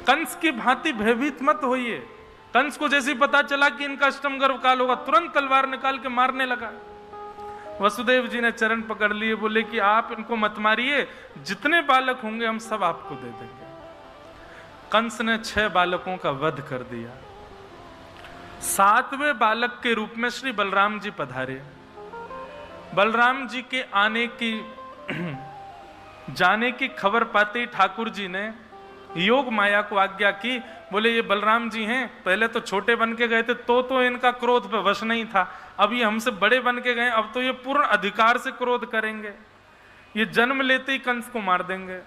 कंस की भांति भयभीत मत होइए। कंस को जैसे पता चला कि इनका अष्टम गर्भ काल होगा, तुरंत तलवार निकाल के मारने लगा। वसुदेव जी ने चरण पकड़ लिए, बोले कि आप इनको मत मारिए, जितने बालक होंगे हम सब आपको दे देंगे। कंस ने 6 बालकों का वध कर दिया। 7वें बालक के रूप में श्री बलराम जी पधारे। बलराम जी के आने की जाने की खबर पाते ही ठाकुर जी ने योग माया को आज्ञा की। बोले ये बलराम जी हैं, पहले तो छोटे बन के गए थे तो इनका क्रोध पे वश नहीं था, अब ये हमसे बड़े बन के गए, अब तो ये पूर्ण अधिकार से क्रोध करेंगे, ये जन्म लेते ही कंस को मार देंगे,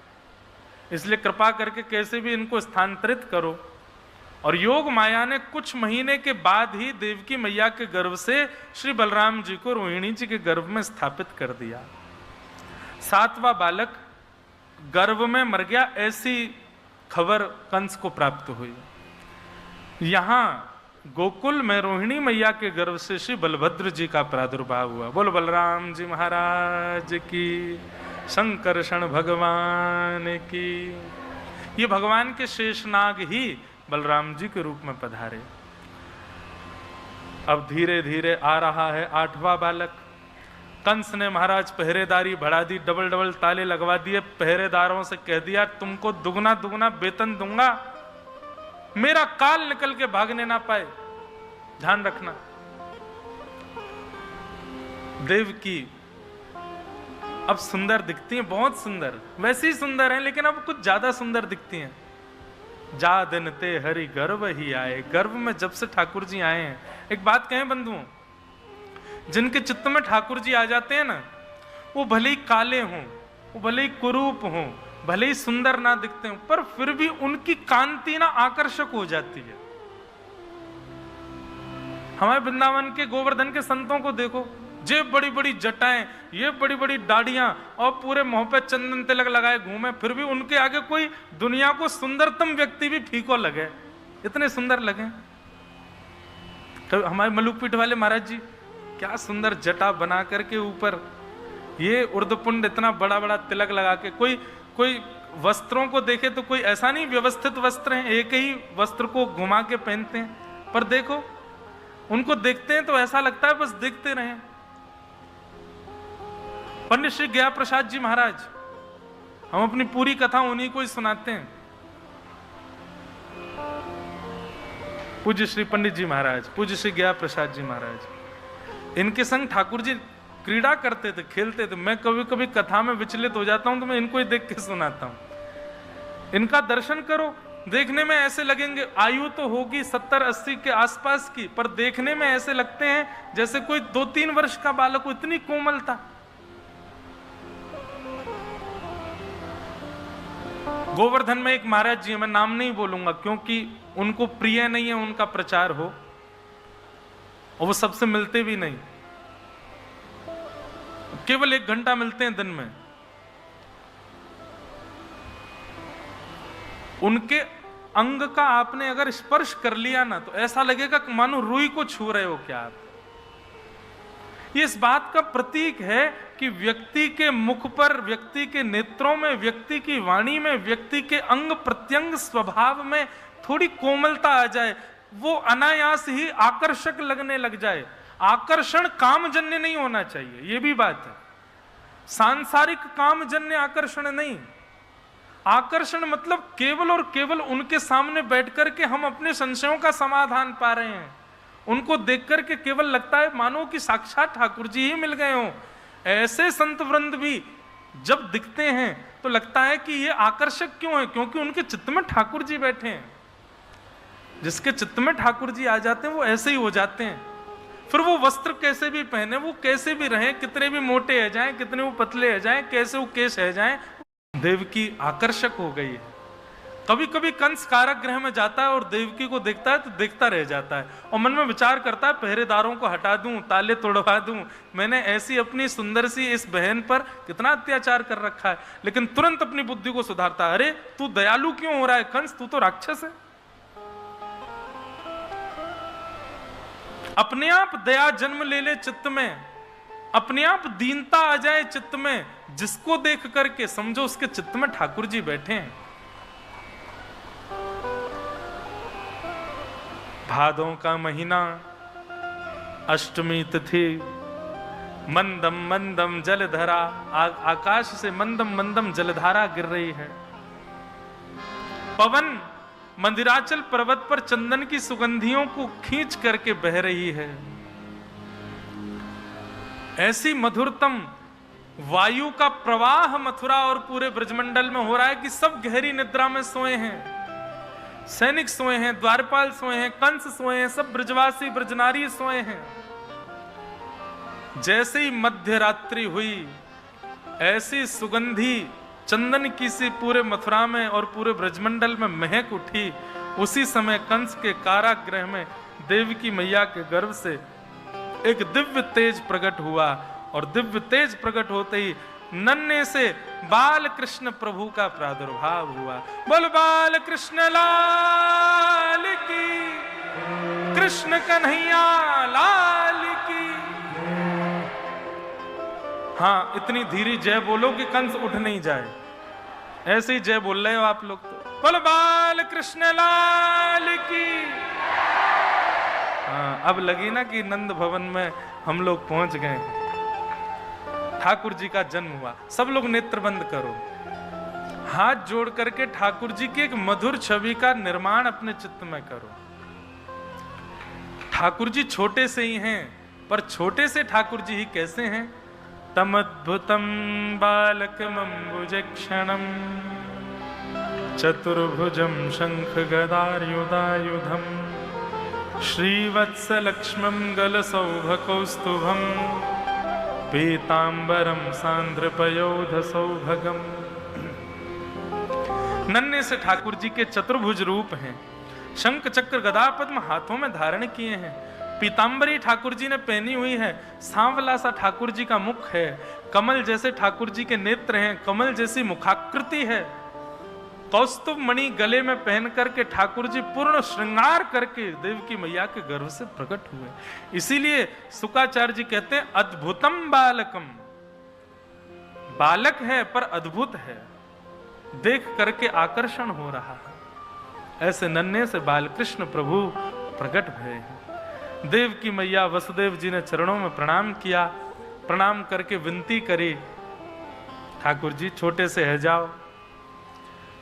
इसलिए कृपा करके कैसे भी इनको स्थानांतरित करो। और योग माया ने कुछ महीने के बाद ही देवकी मैया के गर्भ से श्री बलराम जी को रोहिणी जी के गर्भ में स्थापित कर दिया। 7वां बालक गर्भ में मर गया, ऐसी खबर कंस को प्राप्त हुई। यहां गोकुल में रोहिणी मैया के गर्भ से श्री बलभद्र जी का प्रादुर्भाव हुआ। बोलो बलराम जी महाराज की, शंकरषण भगवान की। ये भगवान के शेषनाग ही बलराम जी के रूप में पधारे। अब धीरे धीरे आ रहा है 8वां बालक। कंस ने महाराज पहरेदारी बढ़ा दी, डबल डबल ताले लगवा दिए, पहरेदारों से कह दिया तुमको दुगना दुगना वेतन दूंगा, मेरा काल निकल के भागने ना पाए, ध्यान रखना। देवकी अब सुंदर दिखती हैं, बहुत सुंदर, वैसे ही सुंदर हैं लेकिन अब कुछ ज्यादा सुंदर दिखती हैं। जा दिन ते हरि गर्भ ही आए। गर्भ में जब से ठाकुर जी आए हैं, एक बात कहें बंधुओं, जिनके चित्त में ठाकुर जी आ जाते हैं ना, वो भले ही काले हों, वो भले ही कुरूप हों, भले ही सुंदर ना दिखते हों, पर फिर भी उनकी कांति ना आकर्षक हो जाती है। हमारे वृंदावन के गोवर्धन के संतों को देखो, ये बड़ी बड़ी जटाएं, ये बड़ी बड़ी दाढ़ियां और पूरे मुंह पे चंदन तिलक लगाए घूमे, फिर भी उनके आगे कोई दुनिया को सुंदरतम व्यक्ति भी फीको लगे, इतने सुंदर लगे। तो हमारे मलुकपीठ वाले महाराज जी क्या सुंदर जटा बना करके ऊपर ये उर्दपुंड इतना बड़ा बड़ा तिलक लगा के, कोई वस्त्रों को देखे तो कोई ऐसा नहीं व्यवस्थित वस्त्र हैं, एक ही वस्त्र को घुमा के पहनते हैं, पर देखो उनको देखते हैं तो ऐसा लगता है बस देखते रहें। पंडित श्री गया प्रसाद जी महाराज, हम अपनी पूरी कथा उन्हीं को ही सुनाते हैं। पूज्य श्री पंडित जी महाराज, पूज्य श्री गया प्रसाद जी महाराज, इनके संग ठाकुर जी क्रीड़ा करते थे, खेलते थे। मैं कभी कभी कथा में विचलित हो जाता हूं तो मैं इनको ही देख के सुनाता हूं। इनका दर्शन करो, देखने में ऐसे लगेंगे, आयु तो होगी 70-80 के आसपास की, पर देखने में ऐसे लगते हैं जैसे कोई 2-3 वर्ष का बालक हो, इतनी कोमलता। गोवर्धन में एक महाराज जी, मैं नाम नहीं बोलूंगा क्योंकि उनको प्रिय नहीं है उनका प्रचार हो, और वो सबसे मिलते भी नहीं, केवल 1 घंटा मिलते हैं दिन में। उनके अंग का आपने अगर स्पर्श कर लिया ना तो ऐसा लगेगा कि मानो रूई को छू रहे हो क्या आप। ये इस बात का प्रतीक है कि व्यक्ति के मुख पर, व्यक्ति के नेत्रों में, व्यक्ति की वाणी में, व्यक्ति के अंग प्रत्यंग स्वभाव में थोड़ी कोमलता आ जाए, वो अनायास ही आकर्षक लगने लग जाए। आकर्षण कामजन्य नहीं होना चाहिए, ये भी बात है। सांसारिक कामजन्य आकर्षण नहीं। आकर्षण मतलब केवल और केवल उनके सामने बैठकर के हम अपने संशयों का समाधान पा रहे हैं, उनको देखकर के केवल लगता है मानो कि साक्षात ठाकुर जी ही मिल गए हों। ऐसे संत वृंद भी जब दिखते हैं तो लगता है कि ये आकर्षक क्यों है, क्योंकि उनके चित्त में ठाकुर जी बैठे हैं। जिसके चित्त में ठाकुर जी आ जाते हैं वो ऐसे ही हो जाते हैं। फिर वो वस्त्र कैसे भी पहने, वो कैसे भी रहें, कितने भी मोटे है जाएं, कितने वो पतले है जाएं, कैसे वो केश है जाएं, देवकी आकर्षक हो गई है। कभी कभी कंस कारागृह में जाता है और देवकी को देखता है तो देखता रह जाता है और मन में विचार करता है पहरेदारों को हटा दूं, ताले तोड़वा दूं, मैंने ऐसी अपनी सुंदर सी इस बहन पर कितना अत्याचार कर रखा है। लेकिन तुरंत अपनी बुद्धि को सुधारता है, अरे तू दयालु क्यों हो रहा है कंस, तू तो राक्षस है। अपने आप दया जन्म ले ले चित्त में, अपने आप दीनता आ जाए चित्त में, जिसको देख करके समझो उसके चित्त में ठाकुर जी बैठे हैं। भादों का महीना, अष्टमी तिथि, मंदम मंदम जलधारा, आकाश से मंदम मंदम जलधारा गिर रही है। पवन मंदिराचल पर्वत पर चंदन की सुगंधियों को खींच करके बह रही है। ऐसी मधुरतम वायु का प्रवाह मथुरा और पूरे ब्रजमंडल में हो रहा है कि सब गहरी निद्रा में सोए हैं। सैनिक सोए हैं, द्वारपाल सोए हैं, कंस सोए हैं, सब ब्रजवासी ब्रजनारी सोए हैं। जैसे ही मध्य रात्रि हुई, ऐसी सुगंधी चंदन की सी पूरे मथुरा में और पूरे ब्रजमंडल में महक उठी। उसी समय कंस के कारागृह में देवकी मैया के गर्भ से एक दिव्य तेज प्रकट हुआ, और दिव्य तेज प्रकट होते ही नन्हे से बाल कृष्ण प्रभु का प्रादुर्भाव हुआ। बोल बाल कृष्ण लाल की, कृष्ण कन्हैया लाल की। हाँ, इतनी धीरे जय बोलो कि कंस उठ नहीं जाए। ऐसे ही जय बोल रहे हो आप लोग तो। बोल बाल कृष्ण लाल की। हाँ, अब लगी ना कि नंद भवन में हम लोग पहुंच गए। ठाकुर जी का जन्म हुआ। सब लोग नेत्र बंद करो, हाथ जोड़ करके ठाकुर जी की एक मधुर छवि का निर्माण अपने चित्त में करो। ठाकुर जी छोटे से ही हैं, पर छोटे से ठाकुर जी ही कैसे हैं? तमद्भुतम बालकमंबुजक्षणम चतुर्भुजम शंख गदायुधायुधम श्रीवत्सलक्ष्मं गलसौभकौस्तुभम पीतांबरम सांद्रपयोध सौभगम। नन्हे से ठाकुर जी के चतुर्भुज रूप हैं। शंख चक्र गदा पद्म हाथों में धारण किए हैं। पीतांबरी ठाकुर जी ने पहनी हुई है। सांवला सा ठाकुर जी का मुख है। कमल जैसे ठाकुर जी के नेत्र हैं। कमल जैसी मुखाकृति है। कौस्तुभ मणि गले में पहन करके ठाकुर जी पूर्ण श्रृंगार करके देवकी मैया के गर्भ से प्रकट हुए। इसीलिए शुकाचार्य जी कहते हैं अद्भुतम बालकम। बालक है पर अद्भुत है, देख करके आकर्षण हो रहा है। ऐसे नन्हे से बालकृष्ण प्रभु प्रकट हुए हैं। देवकी मैया वसुदेव जी ने चरणों में प्रणाम किया। प्रणाम करके विनती करी, ठाकुर जी छोटे से है जाओ।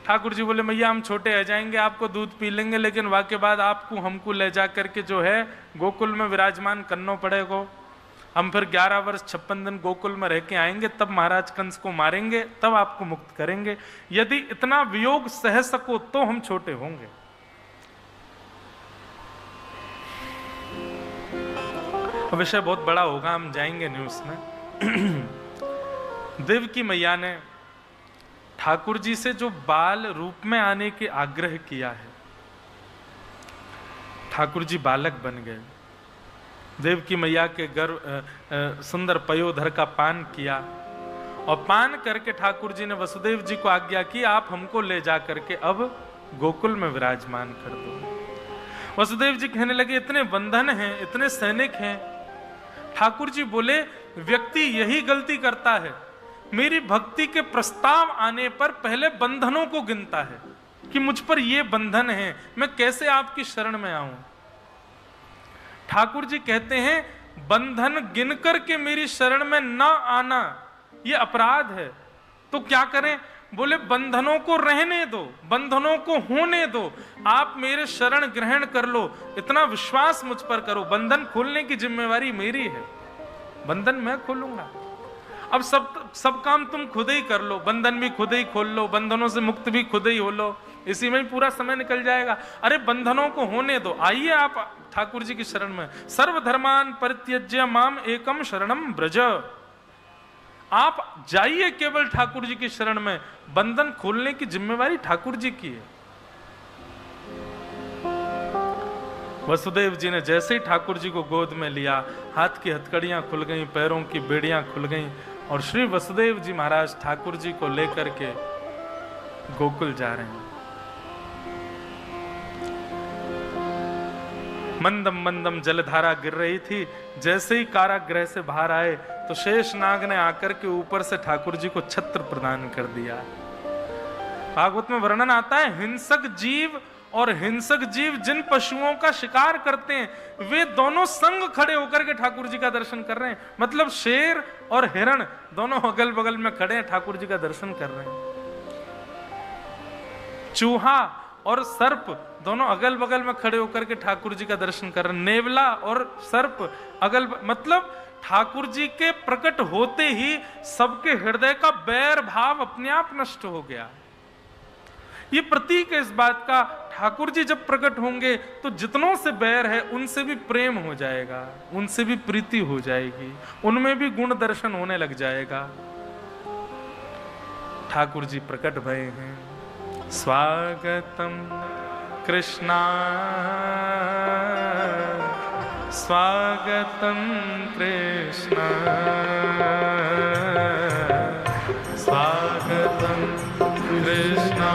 ठाकुर जी बोले मैया हम छोटे रह जाएंगे, आपको दूध पी लेंगे, लेकिन वाके बाद आपको हमको ले जा करके जो है गोकुल में विराजमान करना पड़ेगा। हम फिर 11 वर्ष 56 दिन गोकुल में रह के आएंगे, तब महाराज कंस को मारेंगे, तब आपको मुक्त करेंगे। यदि इतना वियोग सह सको तो हम छोटे होंगे। विषय बहुत बड़ा होगा, हम जाएंगे नहीं उसमें। देवकी मैया ने ठाकुर जी से जो बाल रूप में आने के आग्रह किया है, ठाकुर जी बालक बन गए। देवकी मैया के गर्भ सुंदर पयोधर का पान किया, और पान करके ठाकुर जी ने वसुदेव जी को आज्ञा की आप हमको ले जा करके अब गोकुल में विराजमान कर दो। वसुदेव जी कहने लगे इतने बंधन हैं, इतने सैनिक हैं। ठाकुर जी बोले व्यक्ति यही गलती करता है, मेरी भक्ति के प्रस्ताव आने पर पहले बंधनों को गिनता है कि मुझ पर ये बंधन है, मैं कैसे आपकी शरण में आऊं। ठाकुर जी कहते हैं बंधन गिन करके मेरी शरण में ना आना ये अपराध है, तो क्या करें? बोले बंधनों को रहने दो, बंधनों को होने दो, आप मेरे शरण ग्रहण कर लो, इतना विश्वास मुझ पर करो। बंधन खोलने की जिम्मेवारी मेरी है, बंधन मैं खोलूंगा। अब सब काम तुम खुद ही कर लो, बंधन भी खुद ही खोल लो, बंधनों से मुक्त भी खुद ही हो लो, इसी में ही पूरा समय निकल जाएगा। अरे बंधनों को होने दो, आइए आप ठाकुर जी की शरण में। सर्वधर्मान परित्यज्य माम एकम शरणम ब्रज। आप जाइए केवल ठाकुर जी की शरण में, बंधन खोलने की जिम्मेवारी ठाकुर जी की है। वसुदेव जी ने जैसे ही ठाकुर जी को गोद में लिया, हाथ की हथकड़ियां खुल गईं, पैरों की बेड़ियां खुल गईं, और श्री वसुदेव जी महाराज ठाकुर जी को लेकर के गोकुल जा रहे हैं। मंदम मंदम जलधारा गिर रही थी। जैसे ही कारागृह से बाहर आए तो शेषनाग ने आकर के ऊपर से ठाकुर जी को छत्र प्रदान कर दिया। भागवत में वर्णन आता है हिंसक जीव और हिंसक जीव जिन पशुओं का शिकार करते हैं वे दोनों संग खड़े होकर के ठाकुर जी का दर्शन कर रहे हैं। मतलब शेर और हिरण दोनों अगल बगल में खड़े हैं, ठाकुर जी का दर्शन कर रहे हैं। चूहा और सर्प दोनों अगल बगल में खड़े होकर के ठाकुर जी का दर्शन कर रहे हैं। नेवला और सर्प मतलब ठाकुर जी के प्रकट होते ही सबके हृदय का बैर भाव अपने आप नष्ट हो गया। ये प्रतीक है इस बात का, ठाकुर जी जब प्रकट होंगे तो जितनों से बैर है उनसे भी प्रेम हो जाएगा, उनसे भी प्रीति हो जाएगी, उनमें भी गुण दर्शन होने लग जाएगा। ठाकुर जी प्रकट भय हैं। स्वागतम कृष्णा स्वागतम कृष्णा स्वागतम कृष्णा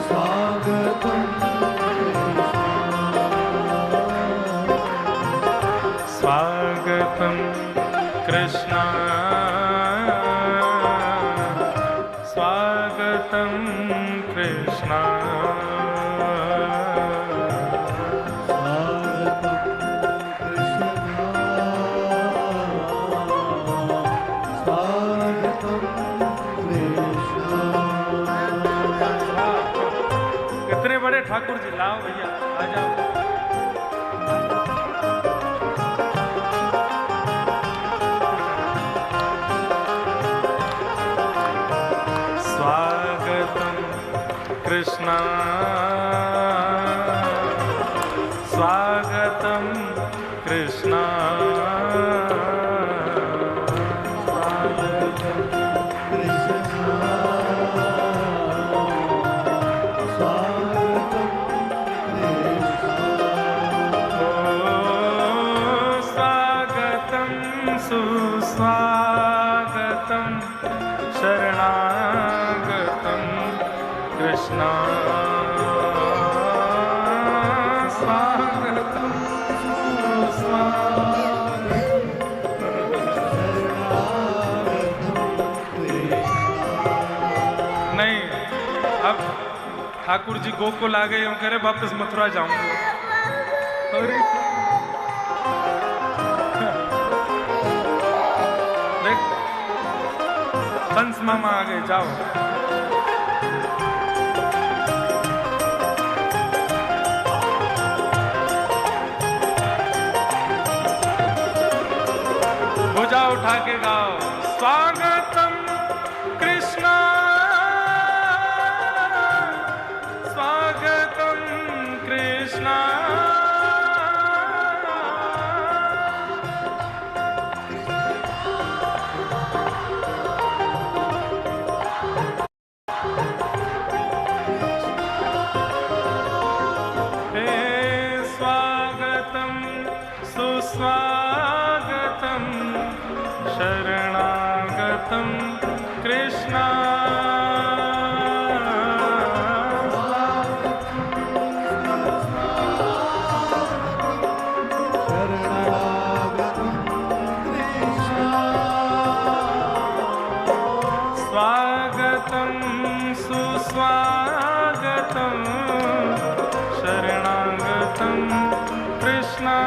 स्वागतम स्वागतम कृष्णा स्वागतम कृष्णा ठाकुर जी लाओ भैया आ जाओ। स्वागतम कृष्णा स्वागतम कृष्णा सुस्वागतम शरणागतम कृष्णा स्वागतम नहीं, अब ठाकुर जी गोकुल आ गए, कह रहे वापस मथुरा जाऊंगा। कंस मामा आ गए, जाओ। हो जाओ, उठा के गाओ। स्वागतम कृष्णा स्वागतम कृष्णा स्वागतम शरणागतम कृष्णा स्वागतम सुस्वागतम शरणागतम कृष्णा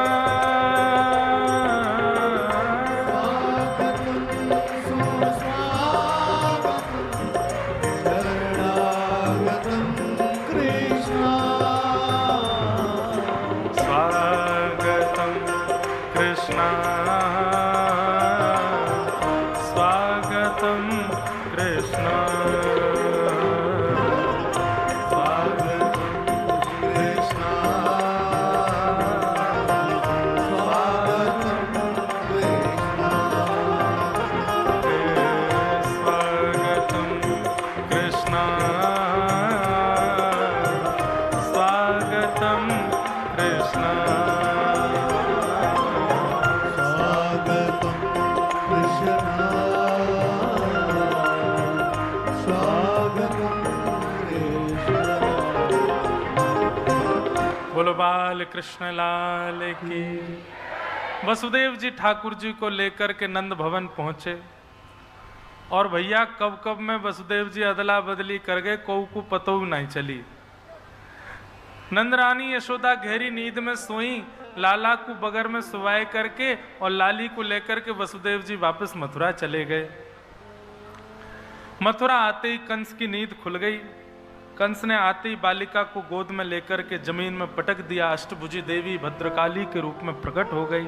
बोलो बाल कृष्ण लाल की। वसुदेव जी ठाकुर जी को लेकर के नंद भवन पहुंचे और भैया कब कब में वसुदेव जी अदला बदली कर गए, को पतो नहीं चली। नंद रानी यशोदा गहरी नींद में सोई, लाला को बगर में सुवाए करके और लाली को लेकर के वसुदेव जी वापस मथुरा चले गए। मथुरा आते ही कंस की नींद खुल गई। कंस ने आते ही बालिका को गोद में लेकर के जमीन में पटक दिया। अष्टभुजी देवी भद्रकाली के रूप में प्रकट हो गई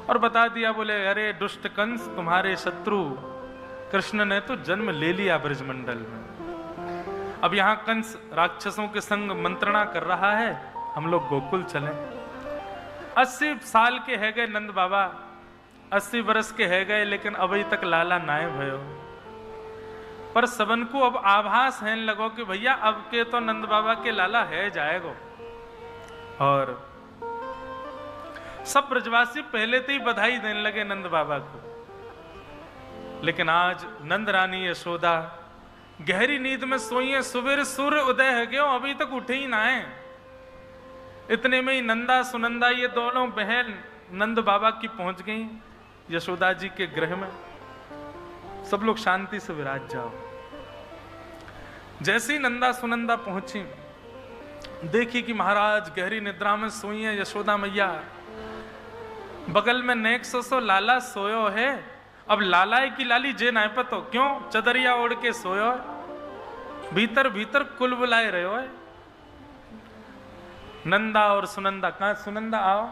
और बता दिया, बोले अरे दुष्ट कंस, तुम्हारे शत्रु कृष्ण ने तो जन्म ले लिया ब्रजमंडल में। अब यहां कंस राक्षसों के संग मंत्रणा कर रहा है, हम लोग गोकुल चलें। 80 साल के है गए नंद बाबा, 80 वर्ष के है गए, लेकिन अभी तक लाला नाय भयो। पर सबन को अब आभास है लगो कि भैया अब के तो नंद बाबा के लाला है जाएगो। और सब ब्रजवासी पहले तो ही बधाई देने लगे नंद बाबा को। लेकिन आज नंद रानी यशोदा गहरी नींद में सोई है, सुबह सूर्य उदय है गयो, अभी तक उठे ही ना है। इतने में ही नंदा सुनंदा ये दोनों बहन नंद बाबा की पहुंच गई यशोदा जी के गृह में। सब लोग शांति से विराज जाओ। जैसे ही नंदा सुनंदा पहुंची, देखी कि महाराज गहरी निद्रा में सोई है यशोदा मैया। बगल में नेक सो लाला सोयो है। अब लालाए की लाली जे ना पतो क्यों चदरिया ओढ़ के सोयो है, भीतर भीतर कुल बुलाए रहो है। नंदा और सुनंदा, कहां सुनंदा आओ।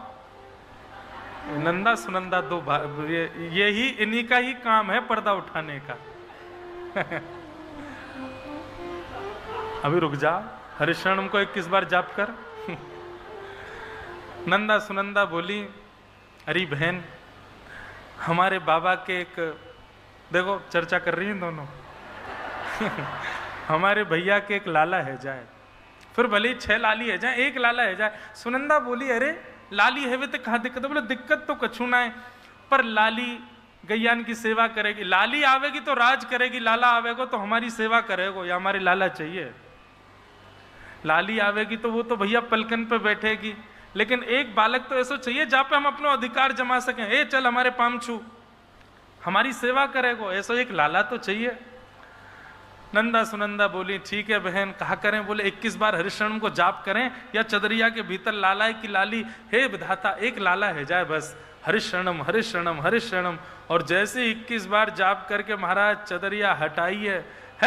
नंदा सुनंदा दो यही इन्हीं का ही काम है पर्दा उठाने का। अभी रुक जा, हरिशरण को 21 बार जाप कर। नंदा सुनंदा बोली, अरे बहन हमारे बाबा के एक, देखो चर्चा कर रही हैं दोनों। हमारे भैया के एक लाला है जाए, फिर भले ही 6 लाली है जाए, एक लाला है जाए। सुनंदा बोली, अरे लाली है वे तो कहाँ दिक्कत है। बोले दिक्कत तो कछु ना है, पर लाली गैयान की सेवा करेगी। लाली आवेगी तो राज करेगी, लाला आवेगा तो हमारी सेवा करेगा, या हमारी लाला चाहिए। लाली आवेगी तो वो तो भैया पलकन पे बैठेगी, लेकिन एक बालक तो ऐसा चाहिए जहां पे हम अपना अधिकार जमा सकें। ए चल हमारे पाम छू, हमारी सेवा करेगो, ऐसा एक लाला तो चाहिए। नंदा सुनंदा बोली, ठीक है बहन, कहा करें। बोले 21 बार हरिशरण को जाप करें या चदरिया के भीतर लाला की लाली, हे विधाता एक लाला है जाए बस, हरिशरणम हरिशरणम हरिशरणम। और जैसे 21 बार जाप करके महाराज चदरिया हटाई है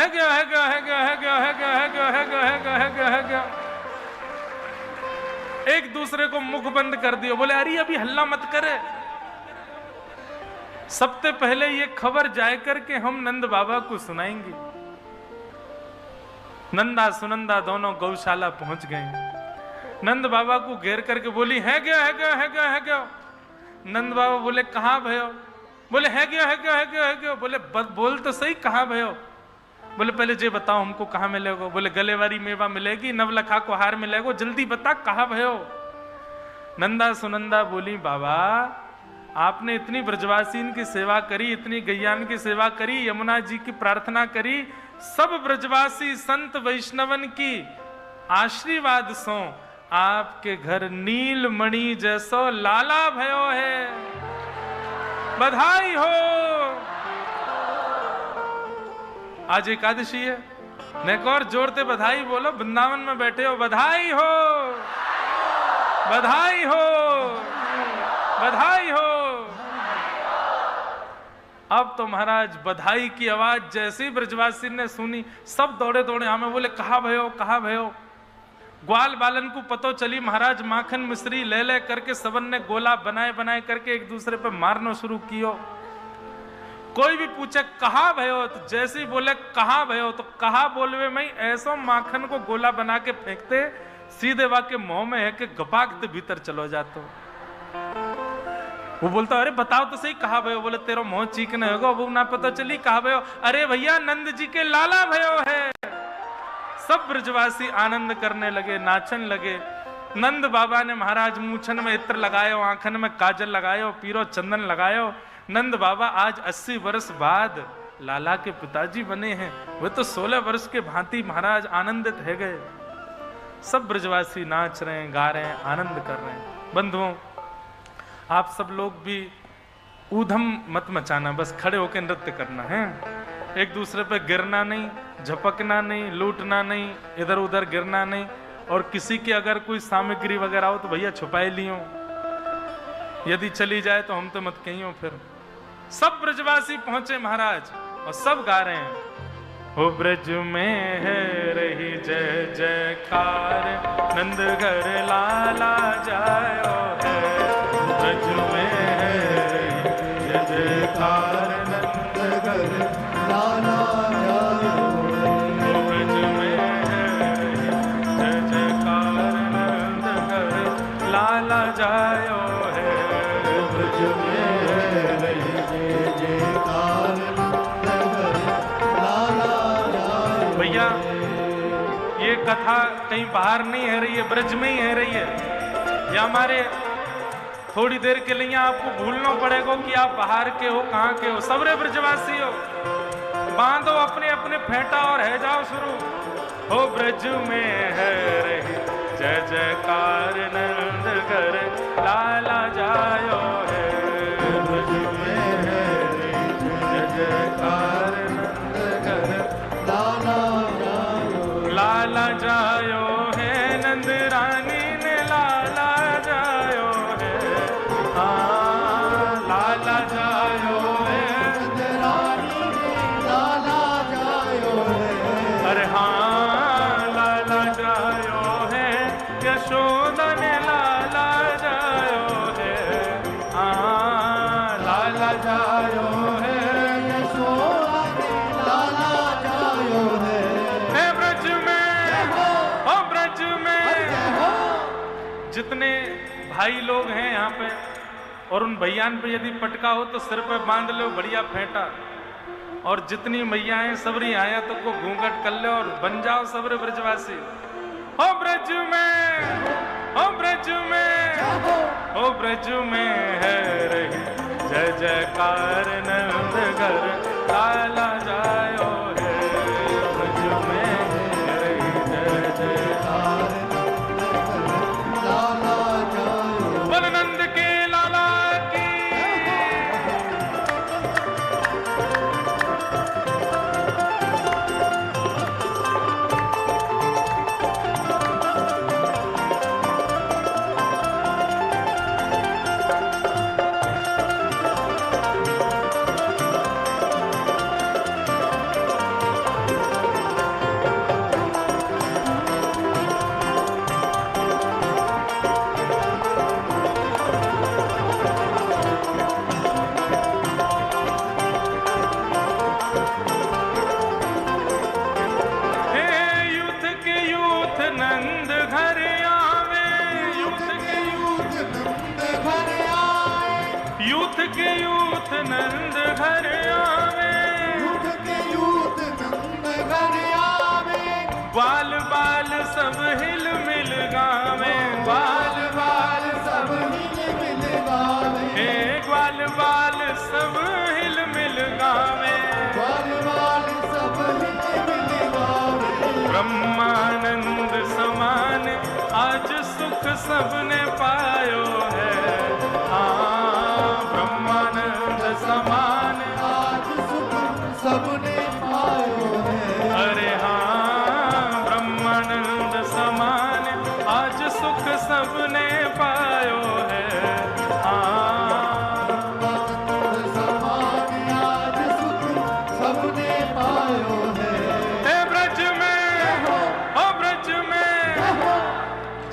गया है गया है गया है गया है गया है गया है गया है गया है गया है गया। एक दूसरे को मुख बंद कर दियो। बोले अरे अभी हल्ला मत करे, सबसे पहले ये खबर जाए करके हम नंद बाबा को सुनाएंगे। नंदा सुनंदा दोनों गौशाला पहुंच गए। नंद बाबा को घेर करके बोली, है गया है गया है गया है गया। नंद बाबा बोले, कहां भयो। बोले है गया है गया है गया है गया। बोले बोल तो सही, कहां भयो। बोले पहले जे बताओ हमको कहां मिलेगा। बोले गले वाली मेवा मिलेगी, नवलखा को हार मिलेगा, जल्दी बता कहां भयो। नंदा सुनंदा बोली, बाबा आपने इतनी ब्रजवासीन की सेवा करी, इतनी गैयान की सेवा करी, यमुना जी की प्रार्थना करी, सब ब्रजवासी संत वैष्णवन की आशीर्वाद सो आपके घर नीलमणि जैसो लाला भयो है, बधाई हो। आज एकादशी है, नेक और जोरते बधाई बोलो। वृंदावन में बैठे हो, बधाई हो बधाई हो बधाई हो। अब तो महाराज बधाई की आवाज जैसे ही ब्रजवासी ने सुनी, सब दौड़े दौड़े हमें बोले, कहा भयो कहा भयो। ग्वाल बालन को पतो चली, महाराज माखन मिश्री ले ले करके सबन ने गोला बनाए बनाए करके एक दूसरे पे मारना शुरू कियो। कोई भी पूछे कहा भयो, तो जैसे ही बोले कहा भयो, तो कहा बोलवे में ऐसा माखन को गोला बना के फेंकते, सीधे वाके मुंह में है कि गपाकते भीतर चलो जातो। वो बोलता, अरे बताओ तो सही कहा भयो। बोले तेरा मुंह चीकने होगा, वो ना पता चली कहा भयो। अरे भैया नंद जी के लाला भयो है। सब ब्रजवासी आनंद करने लगे, नाचन लगे। नंद बाबा ने महाराज मूछन में इत्र लगायो, आंखन में काजल लगायो, पीरो चंदन लगायो। नंद बाबा आज 80 वर्ष बाद लाला के पिताजी बने हैं। वे तो 16 वर्ष के भांति महाराज आनंदित है गए। सब ब्रजवासी नाच रहे हैं, गा रहे हैं, आनंद कर रहे हैं। बंधुओं, आप सब लोग भी ऊधम मत मचाना, बस खड़े होकर नृत्य करना है, एक दूसरे पे गिरना नहीं, झपकना नहीं, लूटना नहीं, इधर उधर गिरना नहीं। और किसी की अगर कोई सामग्री वगैरह हो तो भैया छुपाए लियो, यदि चली जाए तो हम तो मत कहियो। फिर सब ब्रजवासी पहुंचे महाराज और सब गा रहे हैं, हो ब्रज में है रही जय जयकार, नंद घर लाला जायो है। ब्रज में है रही जय जयकार, नंद घर लाला जायो है। हो ब्रज में है रही जय जयकार, नंद घर लाला जायो है। ब्रज में है रही जय जयकार, भैया ये कथा कहीं बाहर नहीं है रही है, ब्रज में ही है रही है। या हमारे थोड़ी देर के लिए आपको भूलना पड़ेगा कि आप बाहर के हो, कहाँ के हो, सबरे ब्रजवासी हो। बांधो अपने अपने फेंटा और है जाओ शुरू। हो ब्रज में है रही जय जयकार, नंद घर लाला जायो है। ब्रज में है रही जय जयकार, नंद घर लाला जायो है। नंद रानी ने लाला जायो है, हाँ लाला जायो है। नंद रानी ने लाला जायो है, अरे हाँ लाला जायो है। यशोदा ने लाला जायो है, हाँ लाला जायो है। यशोदा ने लाला जायो है। जितने भाई लोग हैं यहाँ पे और उन भैयान पे यदि पटका हो तो सिर पे बांध लो बढ़िया फेंटा, और जितनी मैयाएं सबरी आया तो को घूंघट कर लो और बन जाओ सबरे ब्रजवासी। हो ब्रज में, हो ब्रज में, हो ब्रज में है रही जय जयकार, नंद घर लाला जायो है। ब्रज में है रही जय जयकार, नंद के लाला की। यूथ के यूथ नंद घर आवे, यूथ के यूथ नंद घर आवे। ग्वाल बाल सब हिल मिल गावे, ग्वाल बाल सब हिल मिल गावे। हे ग्वाल बाल सब हिल मिल गावे, ग्वाल बाल सब हिल मिल गावे। ब्रह्मानंद समान आज सुख सबने पायो है, ब्रह्मानंद समान आज सुख सबने पायो है। अरे हाँ ब्रह्मानंद समान आज सुख सबने पायो है, हाँ ब्रह्मानंद समान आज सुख सबने पायो है। हे ब्रज में, हो ब्रज में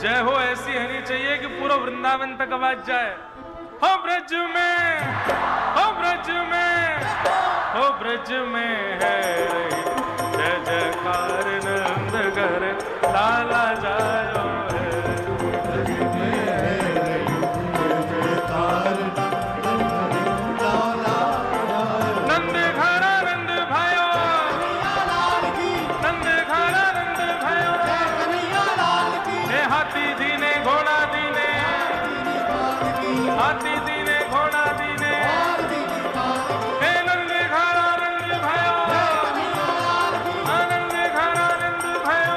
जय हो ऐसी होनी चाहिए कि पूरा वृंदावन तक आवाज जाए। हो ब्रज में, हो ब्रज में, हो ब्रज में है रही जय जयकार, नंद घर लाला जायो है। ब्रज में है रही जय जयकार, लाला जायो। नंद घर आनंद भयो, नंद घर आनंद भयो। हे हाथी दीने घोड़ा दीने, हाथी दीने घोड़ा दीने। हे नंद घर आनंद भयो, आनंद घर आनंद भयो।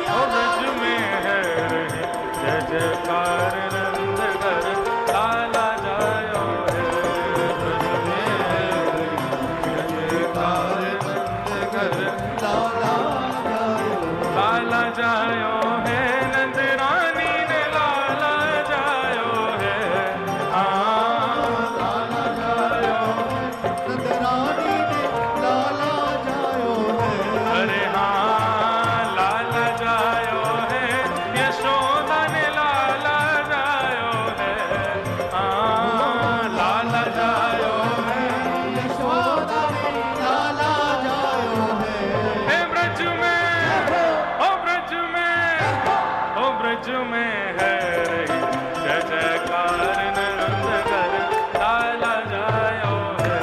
हो ब्रज में ब्रज में है रही जय जयकार नंदगर लाला जायो है।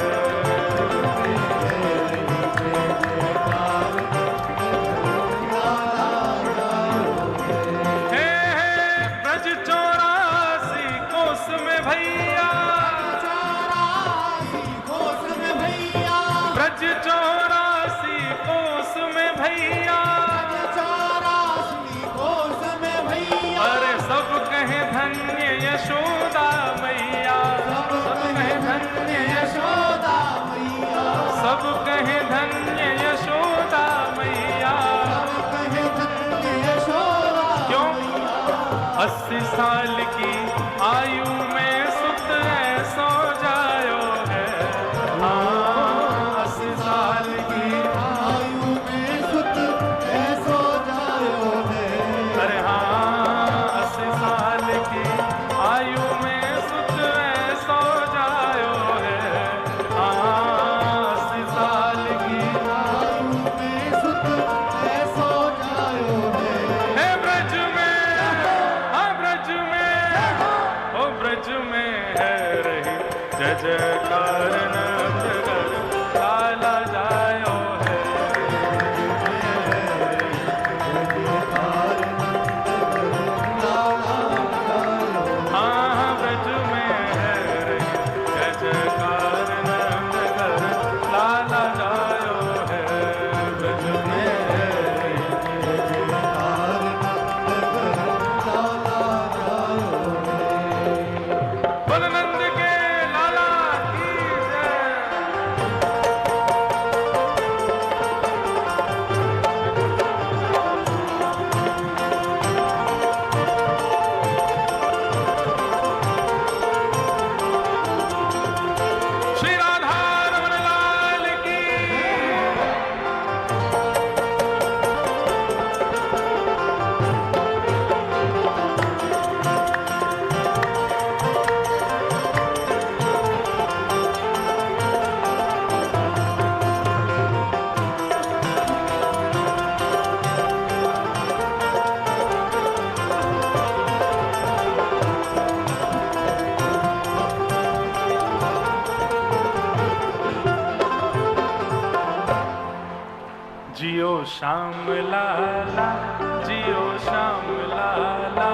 ब्रज 84 कोस में भैया, ब्रज 84 कोस में भैया, अरे सब कहे धन्य यशोदा मैया, सब कहे धन्य यशोदा मैया, सब कहे धन्य यशोदा मैया, क्यों 80 साल की आयु में सुत ऐसो जायो है। हाँ 80 साल की आयु में सुत ऐसो जायो है। अरे हाँ 80 साल की आयु में सुत ऐसो जायो है। हाँ 80 साल की आयु में सुत ऐसो जायो है। हे ब्रज में, हाँ ब्रज में, ओ ब्रज में है रही जय जयकार नंदगर लाला जायो है। हाँ ब्रज में है रही जय जयकार नंदगर लाला जायो है। ब्रज में है रही जय जयकार नंदगर लाला जायो है। बोल नंद के लाला की जय। श्री राधा रमण लाल की। जियो श्याम लाला, जियो श्याम लाला,